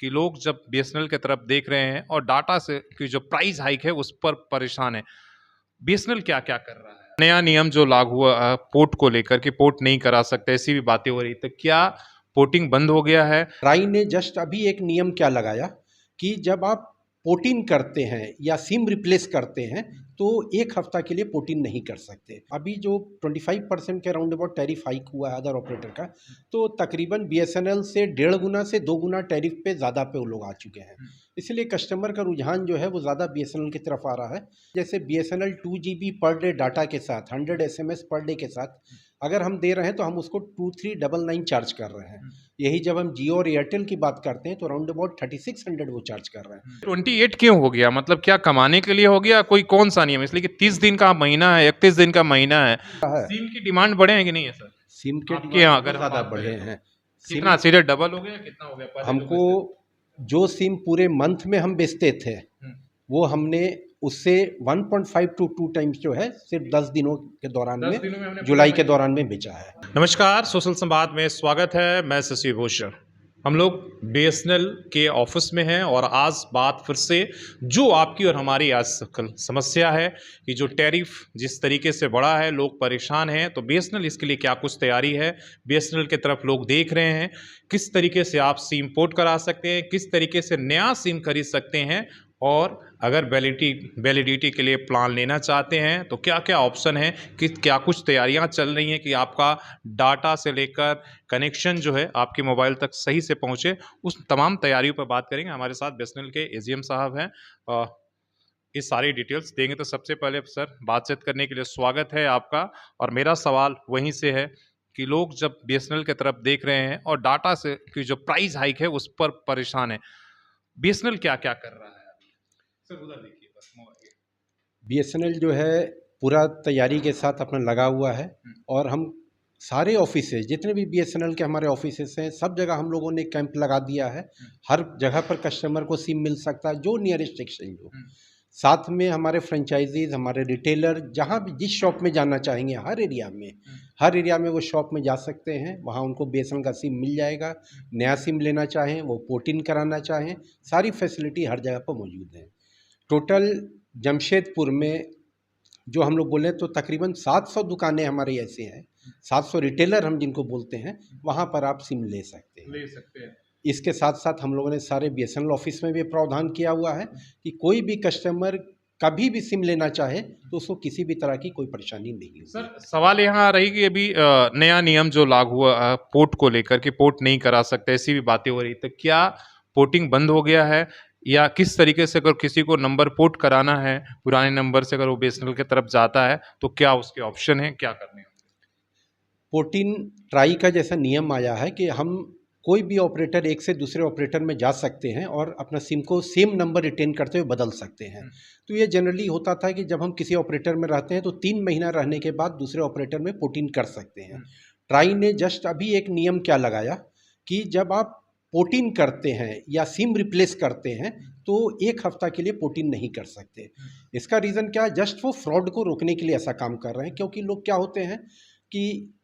कि लोग जब बीएसएनएल की तरफ देख रहे हैं और डाटा से की जो प्राइस हाइक है उस पर परेशान है। बीएसएनएल क्या-क्या कर रहा है? नया नियम जो लागू हुआ पोर्ट को लेकर कि पोर्ट नहीं करा सकते, ऐसी भी बातें हो रही, तो क्या पोर्टिंग बंद हो गया है? ट्राई ने जस्ट अभी एक नियम क्या लगाया कि जब आप पोर्टिंग करते हैं या सिम रिप्लेस करते हैं तो एक हफ्ता के लिए पोर्टिंग नहीं कर सकते। अभी जो 25% के राउंड अबाउट टैरिफ हाइक हुआ है अदर ऑपरेटर का, तो तकरीबन बीएसएनएल से 1.5 गुना से 2 गुना टैरिफ पे ज़्यादा पे वो लोग आ चुके हैं। इसलिए कस्टमर का रुझान जो है वो ज़्यादा बीएसएनएल की तरफ आ रहा है। जैसे BSNL 2 GB per day data के साथ 100 SMS पर डे के साथ अगर हम दे रहे हैं तो हम उसको 2399 चार्ज कर रहे हैं। यही जब हम जियो और एयरटेल की बात करते हैं तो राउंड अबाउट 3600 वो चार्ज कर रहे हैं। 28 क्यों हो गया? मतलब क्या कमाने के लिए हो गया? कोई कौन सा नियम? इसलिए कि 30 दिन का महीना है, 31 दिन का महीना है। सिम की डिमांड बढ़े हैं कि नहीं है सर? सिम के आपके यहाँ अगर ज़्यादा बात बढ़े करें तो हैं। कितना सीधे डबल हो गया, कितना हो गया? पहले जो हमको बेचते जो सिम पूरे मंथ में हम बेचते थे थे। वो हमने उससे 1.5 to 2 टाइम्स जो है सिर्फ 10 दिनों के दौरान 10 में दिनों में हमने जुलाई के दौरान में बेचा है। नमस्कार, सोशल संवाद में स्वागत है। मैं शशि भूषण। हम लोग बीएसएनएल के ऑफिस में हैं और आज बात फिर से जो आपकी और हमारी आज समस्या है कि जो टैरिफ जिस तरीके से बढ़ा है, लोग परेशान हैं, तो बीएसएनएल इसके लिए क्या कुछ तैयारी है? बीएसएनएल की तरफ लोग देख रहे हैं, किस तरीके से आप सिम पोर्ट करा सकते हैं, किस तरीके से नया सिम खरीद सकते हैं, और अगर वैलिडिटी के लिए प्लान लेना चाहते हैं तो क्या क्या ऑप्शन है, कि क्या कुछ तैयारियां चल रही हैं कि आपका डाटा से लेकर कनेक्शन जो है आपके मोबाइल तक सही से पहुंचे। उस तमाम तैयारियों पर बात करेंगे। हमारे साथ बीएसएनएल के एजीएम साहब हैं, ये सारी डिटेल्स देंगे। तो सबसे पहले सर, बातचीत करने के लिए स्वागत है आपका। और मेरा सवाल वहीं से है कि लोग जब बीएसएनएल की तरफ देख रहे हैं और डाटा से की जो प्राइस हाइक है उस पर परेशान है, बीएसएनएल क्या-क्या कर रहा है? सर उधर देखिए बस मोबाइल। बीएसएनएल जो है पूरा तैयारी के साथ अपना लगा हुआ है और हम सारे ऑफिसेज जितने भी बीएसएनएल के हमारे ऑफिसेज हैं सब जगह हम लोगों ने कैंप लगा दिया है। हर जगह पर कस्टमर को सिम मिल सकता है जो नियरेस्ट एक्सचेंज हो। साथ में हमारे फ्रेंचाइजीज, हमारे रिटेलर जहाँ भी जिस शॉप में जाना चाहेंगे हर एरिया में वो शॉप में जा सकते हैं। वहाँ उनको बीएसएनएल का सिम मिल जाएगा। नया सिम लेना चाहें, वो पोर्ट इन कराना चाहें, सारी फैसिलिटी हर जगह पर मौजूद है। टोटल जमशेदपुर में जो हम लोग बोले तो तकरीबन 700 दुकानें हमारी ऐसी हैं, 700 रिटेलर हम जिनको बोलते हैं, वहाँ पर आप सिम ले सकते हैं। इसके साथ साथ हम लोगों ने सारे बीएसएनएल ऑफिस में भी प्रावधान किया हुआ है कि कोई भी कस्टमर कभी भी सिम लेना चाहे तो उसको किसी भी तरह की कोई परेशानी नहीं होगी। सर सवाल यहाँ आ रही कि अभी नया नियम जो लागू हुआ पोर्ट को लेकर कि पोर्ट नहीं करा सकते, ऐसी भी बातें हो रही, तो क्या पोर्टिंग बंद हो गया है या किस तरीके से अगर किसी को नंबर पोर्ट कराना है पुराने नंबर से, अगर वो बीएसएनएल की तरफ जाता है तो क्या उसके ऑप्शन है, क्या करने हैं? पोर्टिंग ट्राई का जैसा नियम आया है कि हम कोई भी ऑपरेटर एक से दूसरे ऑपरेटर में जा सकते हैं और अपना सिम को सेम नंबर रिटेन करते हुए बदल सकते हैं। तो ये जनरली होता था कि जब हम किसी ऑपरेटर में रहते हैं तो 3 महीना रहने के बाद दूसरे ऑपरेटर में पोर्टिंग कर सकते हैं। ट्राई ने जस्ट अभी एक नियम क्या लगाया कि जब आप पोर्टिंग करते हैं या सिम रिप्लेस करते हैं तो एक हफ्ता के लिए पोर्टिंग नहीं कर सकते। इसका रीज़न क्या है? जस्ट वो फ्रॉड को रोकने के लिए ऐसा काम कर रहे हैं, क्योंकि लोग क्या होते हैं कि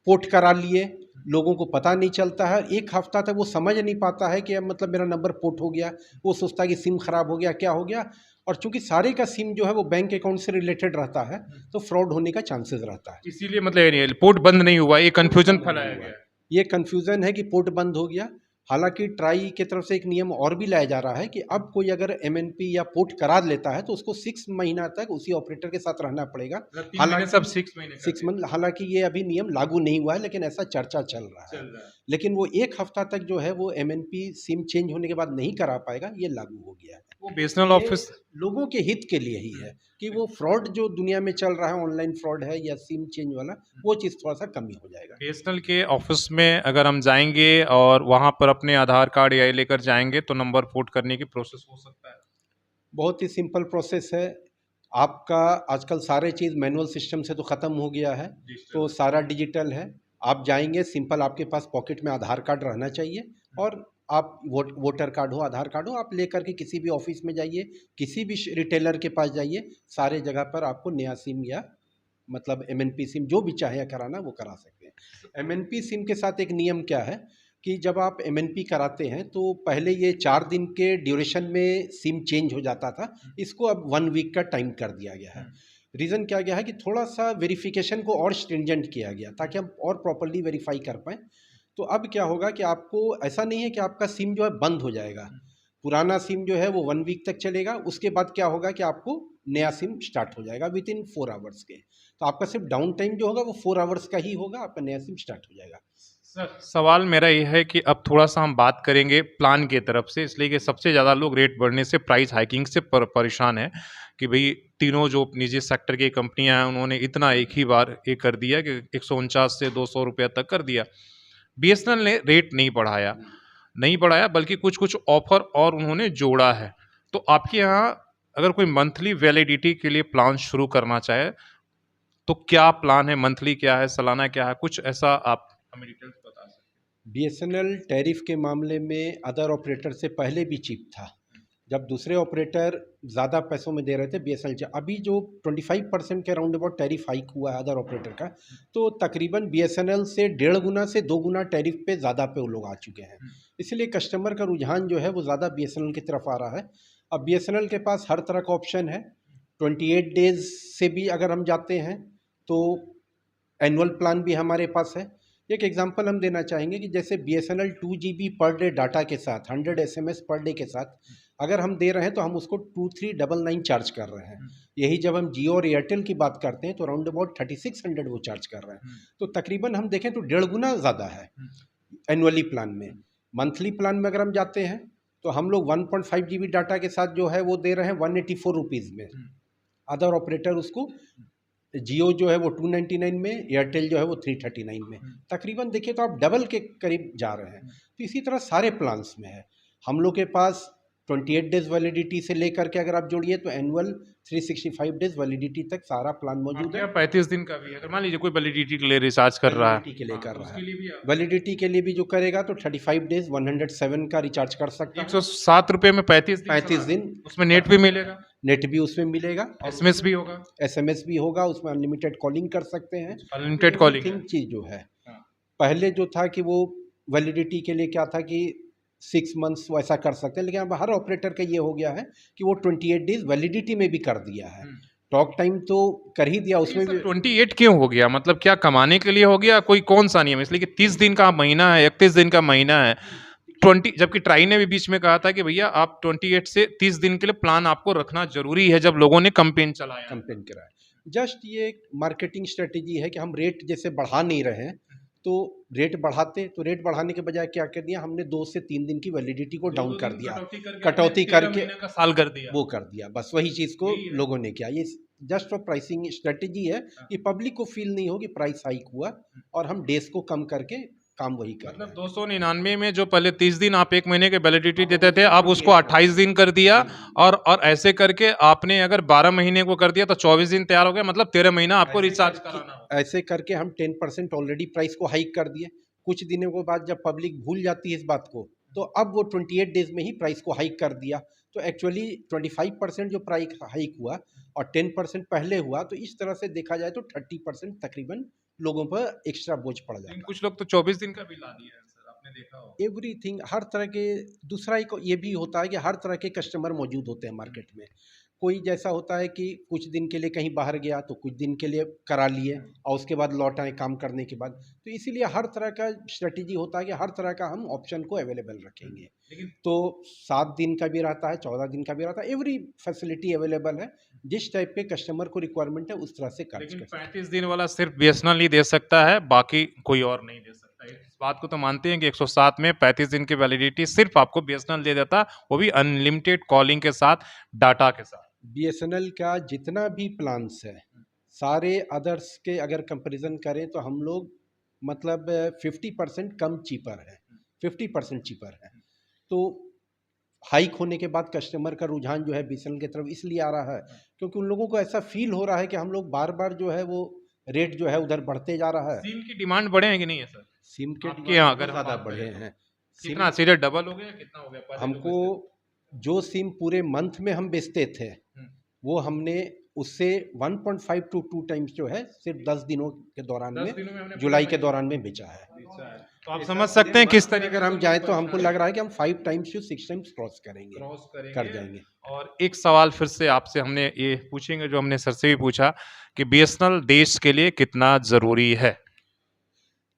पोर्ट करा लिए, लोगों को पता नहीं चलता है, एक हफ्ता तक वो समझ नहीं पाता है कि अब मतलब मेरा नंबर पोर्ट हो गया, वो सोचता है कि सिम खराब हो गया, क्या हो गया। और चूंकि सारे का सिम जो है वो बैंक अकाउंट से रिलेटेड रहता है तो फ्रॉड होने का चांसेस रहता है। इसीलिए मतलब पोर्ट बंद नहीं हुआ, ये कंफ्यूजन फैलाया गया है। ये कंफ्यूजन है कि पोर्ट बंद हो गया। हालांकि ट्राई की तरफ से एक नियम और भी लाया जा रहा है कि अब कोई अगर एमएनपी या पोर्ट करा लेता है तो उसको 6 महीना तक उसी ऑपरेटर के साथ रहना पड़ेगा। हालांकि सब 6 महीने 6 मंथ, हालांकि ये अभी नियम लागू नहीं हुआ है लेकिन ऐसा चर्चा चल रहा है। लेकिन वो एक हफ्ता तक जो है वो एमएनपी सिम चेंज होने के बाद नहीं करा पाएगा, ये लागू हो गया है। वो बीएसएनएल ऑफिस लोगों के हित के लिए ही है कि वो फ्रॉड जो दुनिया में चल रहा है, ऑनलाइन फ्रॉड है या सिम चेंज वाला, वो चीज़ थोड़ा सा कमी हो जाएगा। बीएसएनएल के ऑफिस में अगर हम जाएंगे और वहां पर अपने आधार कार्ड या लेकर जाएंगे तो नंबर पोर्ट करने की प्रोसेस हो सकता है? बहुत ही सिंपल प्रोसेस है। आपका आजकल सारे चीज़ मैनुअल सिस्टम से तो ख़त्म हो गया है, तो सारा डिजिटल है। आप जाएंगे, सिंपल आपके पास पॉकेट में आधार कार्ड रहना चाहिए और आप वोटर कार्ड हो, आधार कार्ड हो, आप लेकर के किसी भी ऑफिस में जाइए, किसी भी रिटेलर के पास जाइए, सारे जगह पर आपको नया सिम या मतलब एमएनपी सिम जो भी चाहे कराना वो करा सकते हैं। एमएनपी सिम के साथ एक नियम क्या है कि जब आप एमएनपी कराते हैं तो पहले ये 4 दिन के ड्यूरेशन में सिम चेंज हो जाता था, इसको अब 1 वीक का टाइम कर दिया गया है। रीज़न क्या गया है कि थोड़ा सा वेरिफिकेशन को और स्ट्रिंजेंट किया गया ताकि हम और प्रॉपरली वेरीफाई कर पाएँ। तो अब क्या होगा कि आपको ऐसा नहीं है कि आपका सिम जो है बंद हो जाएगा, पुराना सिम जो है वो 1 वीक तक चलेगा, उसके बाद क्या होगा कि आपको नया सिम स्टार्ट हो जाएगा विदिन 4 आवर्स के। तो आपका सिर्फ डाउन टाइम जो होगा वो 4 आवर्स का ही होगा, आपका नया सिम स्टार्ट हो जाएगा। सर सवाल मेरा ये है कि अब थोड़ा सा हम बात करेंगे प्लान की तरफ से, इसलिए कि सबसे ज़्यादा लोग रेट बढ़ने से, प्राइस हाइकिंग से परेशान है कि भाई तीनों जो निजी सेक्टर की कंपनियां हैं उन्होंने इतना एक ही बार ये कर दिया कि 149 से 200 रुपया तक कर दिया। बीएसएनएल ने रेट नहीं बढ़ाया बल्कि कुछ कुछ ऑफर और उन्होंने जोड़ा है। तो आपके यहाँ अगर कोई मंथली वैलिडिटी के लिए प्लान शुरू करना चाहे तो क्या प्लान है, मंथली क्या है, सालाना क्या है, कुछ ऐसा आप हमें डिटेल्स बता सकते हैं? बीएसएनएल टैरिफ के मामले में अदर ऑपरेटर से पहले भी चीप था। जब दूसरे ऑपरेटर ज़्यादा पैसों में दे रहे थे बीएसएनएल से, अभी जो 25% के राउंड अबाउट टैरिफ हाइक हुआ है अदर ऑपरेटर का, तो तकरीबन बीएसएनएल से 1.5 गुना से 2 गुना टैरिफ पे ज़्यादा पे वो लोग आ चुके हैं। इसलिए कस्टमर का रुझान जो है वो ज़्यादा बीएसएनएल की तरफ आ रहा है। अब बीएसएनएल के पास हर तरह का ऑप्शन है। 28 डेज से भी अगर हम जाते हैं तो एनुअल प्लान भी हमारे पास है। एक एग्जांपल हम देना चाहेंगे कि जैसे BSNL 2 GB per day data के साथ 100 SMS पर डे के साथ अगर हम दे रहे हैं तो हम उसको 2399 चार्ज कर रहे हैं। यही जब हम जियो और एयरटेल की बात करते हैं तो राउंड अबाउट 3600 वो चार्ज कर रहे हैं। तो तकरीबन हम देखें तो 1.5 गुना ज़्यादा है एनुअली प्लान में। मंथली प्लान में अगर हम जाते हैं तो हम लोग 1.5 GB डाटा के साथ जो है वो दे रहे हैं 184 रुपीज़ में। अदर ऑपरेटर उसको, जियो जो है वो 299 में, एयरटेल जो है वो 339 में। तकरीबन देखिए तो आप डबल के करीब जा रहे हैं। तो इसी तरह सारे प्लान्स में है। हम लोग के पास 28 डेज वैलिडिटी से लेकर के अगर आप जोड़िए तो एनुअल 365 डेज वैलिडिटी तक सारा प्लान मौजूद है। 35 दिन का भी है, अगर मान लीजिए कोई वैलिडिटी के लिए रिचार्ज कर रहा है, वैलिडिटी के लिए कर रहा उसके है, लिए भी वैलिडिटी के लिए भी जो करेगा तो 35 डेज 107 का रिचार्ज कर सकता है। 107 रुपये में 35 दिन उसमें नेट भी मिलेगा, नेट भी उसमें मिलेगा, एसएमएस भी होगा, एसएमएस भी होगा, उसमें अनलिमिटेड कॉलिंग कर सकते हैं। अनलिमिटेड कॉलिंग है। चीज़ जो है हाँ। पहले जो था कि वो वैलिडिटी के लिए क्या था कि 6 मंथ्स वैसा कर सकते हैं, लेकिन अब हर ऑपरेटर का ये हो गया है कि वो 28 डेज वैलिडिटी में भी कर दिया है। टॉक टाइम तो कर ही दिया उसमें भी। 28 क्यों हो गया, मतलब क्या कमाने के लिए हो गया, कोई कौन सा नियम? इसलिए कि 30 दिन का महीना है, 31 दिन का महीना है, 20, जबकि ट्राई ने भी बीच में कहा था कि भैया आप 28 से 30 दिन के लिए प्लान आपको रखना जरूरी है, जब लोगों ने कैंपेन चलाया। कैंपेन कराया, जस्ट ये मार्केटिंग स्ट्रेटेजी है कि हम रेट जैसे बढ़ा नहीं रहे हैं तो रेट बढ़ाते, तो रेट बढ़ाने के बजाय क्या कर दिया हमने 2 से 3 दिन की वैलिडिटी को डाउन कर दिया, कटौती करके साल कर दिया, वो कर दिया। बस वही चीज़ को लोगों ने किया। ये जस्ट फॉर प्राइसिंग स्ट्रेटेजी है कि पब्लिक को फील नहीं हो कि प्राइस हाइक हुआ और हम डेज को कम करके काम वही कर रहे मतलब हैं। 299 में जो पहले 30 दिन आप एक महीने के वैलिडिटी देते थे, अब उसको 28 दिन कर दिया, और ऐसे करके आपने अगर 12 महीने को कर दिया तो 24 दिन तैयार हो गया, मतलब 13 महीना आपको रिचार्ज कराना होगा। ऐसे करके हम 10% ऑलरेडी प्राइस को हाइक कर दिए। कुछ दिनों के बाद जब पब्लिक भूल जाती है इस बात को तो अब वो 28 डेज में ही प्राइस को हाइक कर दिया। तो एक्चुअली 25% जो प्राइस हाइक हुआ और 10% पहले हुआ, तो इस तरह से देखा जाए तो 30% तकरीबन लोगों पर एक्स्ट्रा बोझ पड़ जाता है। कुछ लोग तो 24 दिन का भी ला दिया है सर, आपने देखा होगा। एवरीथिंग, हर तरह के। दूसरा एक ये भी होता है कि हर तरह के कस्टमर मौजूद होते हैं मार्केट में। कोई जैसा होता है कि कुछ दिन के लिए कहीं बाहर गया तो कुछ दिन के लिए करा लिए और उसके बाद लौट आए काम करने के बाद। तो इसीलिए हर तरह का स्ट्रेटेजी होता है कि हर तरह का हम ऑप्शन को अवेलेबल रखेंगे। तो 7 दिन का भी रहता है, 14 दिन का भी रहता है, एवरी फैसिलिटी अवेलेबल है। जिस टाइप के कस्टमर को रिक्वायरमेंट है उस तरह से कार्य लेकिन कर सकते हैं। 35 दिन वाला सिर्फ बीएसएनएल ही दे सकता है, बाकी कोई और नहीं दे सकता है। इस बात को तो मानते हैं कि 107 में 35 दिन की वैलिडिटी सिर्फ आपको बीएसएनएल दे देता, वो भी अनलिमिटेड कॉलिंग के साथ, डाटा के साथ। बीएसएनएल का जितना भी प्लान्स है सारे अदर्स के अगर कंपैरिजन करें तो हम लोग मतलब 50% कम चीपर है, 50% चीपर है। तो हाइक होने के बाद कस्टमर का रुझान जो है बीएसएनएल की तरफ इसलिए आ रहा है क्योंकि उन लोगों को ऐसा फील हो रहा है कि हम लोग बार बार जो है वो रेट जो है उधर बढ़ते जा रहा है। सिम की डिमांड बढ़े हैं कि नहीं है सर? सिम के आपके यहाँ अगर ज़्यादा बात बढ़े करें तो हैं। कितना, सीधे डबल हो गया, कितना हो गया? पहले जो हमको जो सिम पूरे मंथ में हम बेचते थे वो हमने उससे 1.5 टू 2 टाइम्स जो है सिर्फ 10 दिनों के दौरान 10 में, दिनों में हमने जुलाई पूरा के महीना दौरान में बेचा है। बेचा है। तो आप समझ सकते हैं किस तरीके अगर से हम जाएँ तो हमको लग रहा है कि हम 5 टाइम्स टू 6 टाइम्स क्रॉस करेंगे, क्रॉस कर करेंगे। जाएँगे। और एक सवाल फिर से आपसे हमने ये पूछेंगे जो हमने सर से भी पूछा कि बीएसएनएल देश के लिए कितना ज़रूरी है?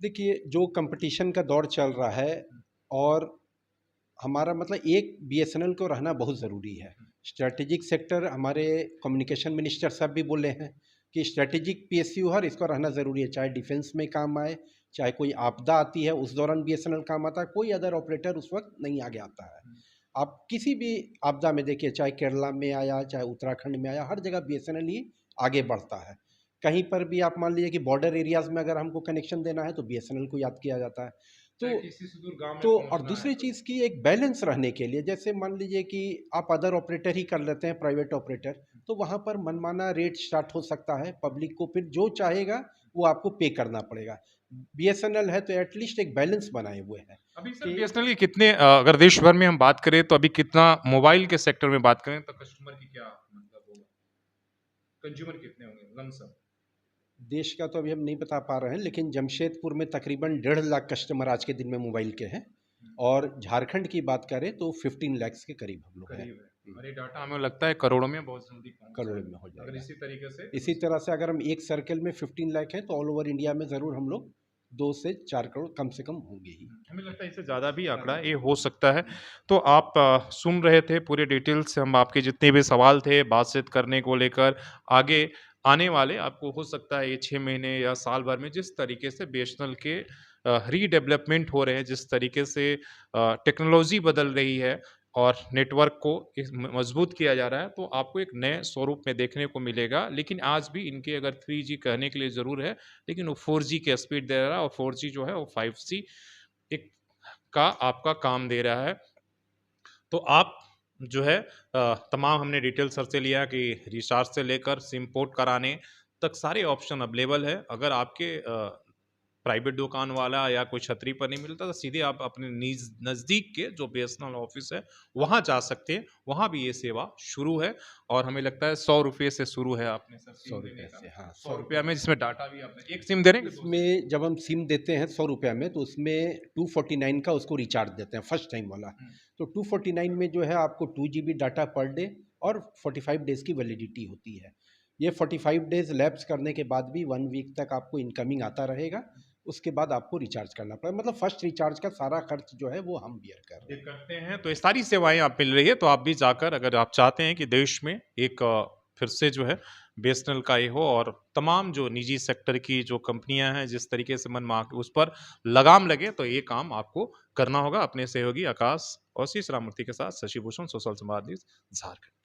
देखिए, जो कॉम्पिटिशन का दौर चल रहा है और हमारा मतलब एक बीएसएनएल को रहना बहुत ज़रूरी है। स्ट्रैटेजिक सेक्टर हमारे कम्युनिकेशन मिनिस्टर साहब भी बोले हैं कि स्ट्रैटेजिक पीएसयू हर इसको रहना ज़रूरी है, चाहे डिफेंस में काम आए, चाहे कोई आपदा आती है उस दौरान बीएसएनएल काम आता है, कोई अदर ऑपरेटर उस वक़्त नहीं आगे आता है। आप किसी भी आपदा में देखिए, चाहे केरला में आया, चाहे उत्तराखंड में आया, हर जगह बीएसएनएल ही आगे बढ़ता है। कहीं पर भी आप मान लीजिए कि बॉर्डर एरियाज़ में अगर हमको कनेक्शन देना है तो बीएसएनएल को याद किया जाता है। चाहे तो किसी सुदूर गाँव में तो और पहुँचना है दूसरी तो। चीज़ की एक बैलेंस रहने के लिए, जैसे मान लीजिए कि आप अदर ऑपरेटर ही कर लेते हैं, प्राइवेट ऑपरेटर, तो वहाँ पर मनमाना रेट स्टार्ट हो सकता है, पब्लिक को फिर जो चाहेगा वो आपको पे करना पड़ेगा। बीएसएनएल है तो एटलीस्ट एक बैलेंस बनाए हुए है अभी सर कि बीएसएनएल के कितने अगर देश भर में हम बात करें तो अभी कितना मोबाइल के सेक्टर में बात करें तो कस्टमर की क्या मतलब होगा? कंज्यूमर कितने होंगे लमसम? देश का तो अभी हम नहीं बता पा रहे हैं, लेकिन जमशेदपुर में तकरीबन 1.5 लाख कस्टमर आज के दिन में मोबाइल के हैं और झारखंड की बात करें तो 15 लाख के करीब हम लोग हैं। करीब है। और ये डाटा हमें लगता है करोड़ों में बहुत जल्दी पहुँच करोड़ जाएगा। में हो अगर जाएगा। इसी तरीके से इसी तरह से अगर हम एक सर्कल में 15 लाख हैं तो ऑल ओवर इंडिया में ज़रूर हम लोग 2 से 4 करोड़ कम से कम होंगे ही। हमें लगता है इससे ज़्यादा भी आंकड़ा ये हो सकता है। तो आप सुन रहे थे पूरे डिटेल से हम आपके जितने भी सवाल थे बातचीत करने को लेकर आगे आने वाले आपको हो सकता है ये 6 महीने या साल भर में जिस तरीके से बीएसएनएल के रीडेवलपमेंट हो रहे हैं, जिस तरीके से टेक्नोलॉजी बदल रही है और नेटवर्क को इस मजबूत किया जा रहा है, तो आपको एक नए स्वरूप में देखने को मिलेगा। लेकिन आज भी इनके अगर 3G कहने के लिए ज़रूर है, लेकिन वो 4G के स्पीड दे रहा है और 4G जो है वो 5G एक का आपका काम दे रहा है। तो आप जो है तमाम हमने डिटेल सर से लिया कि रिचार्ज से लेकर सिम पोर्ट कराने तक सारे ऑप्शन अवेलेबल है। अगर आपके प्राइवेट दुकान वाला या कोई छतरी पर नहीं मिलता तो सीधे आप अपने नज़दीक के जो बीएसएनएल ऑफिस है वहाँ जा सकते हैं। वहाँ भी ये सेवा शुरू है और हमें लगता है ₹100 से शुरू है आपने सर सिम 100 देने रुपए का। से, हाँ, 100 ₹100 में रुपए। जिसमें डाटा भी आपने 1 सिम दे रहे हैं कि 2 सिम? इसमें जब हम सिम देते हैं 100 रुपए में तो उसमें 249 का उसको रिचार्ज देते हैं फर्स्ट टाइम वाला। हुँ। तो 249 में जो है आपको 2 जीबी डाटा पर डे और 45 डेज़ की वैलिडिटी होती है। ये 45 डेज़ लैप्स करने के बाद भी 1 वीक तक आपको इनकमिंग आता रहेगा। उसके बाद आपको रिचार्ज करना पड़ेगा, मतलब फर्स्ट रिचार्ज का सारा खर्च जो है वो हम बियर कर रहे ये हैं। करते हैं तो ये सारी सेवाएँ आप मिल रही है तो आप भी जाकर अगर आप चाहते हैं कि देश में एक फिर से जो है बीएसएनएल का ये हो और तमाम जो निजी सेक्टर की जो कंपनियां हैं जिस तरीके से मनमाफ़ उस पर लगाम लगे तो ये काम आपको करना होगा अपने सहयोगी आकाश और सी राममूर्ति के साथ शशि भूषण सोशल संवाद न्यूज़ झारखंड।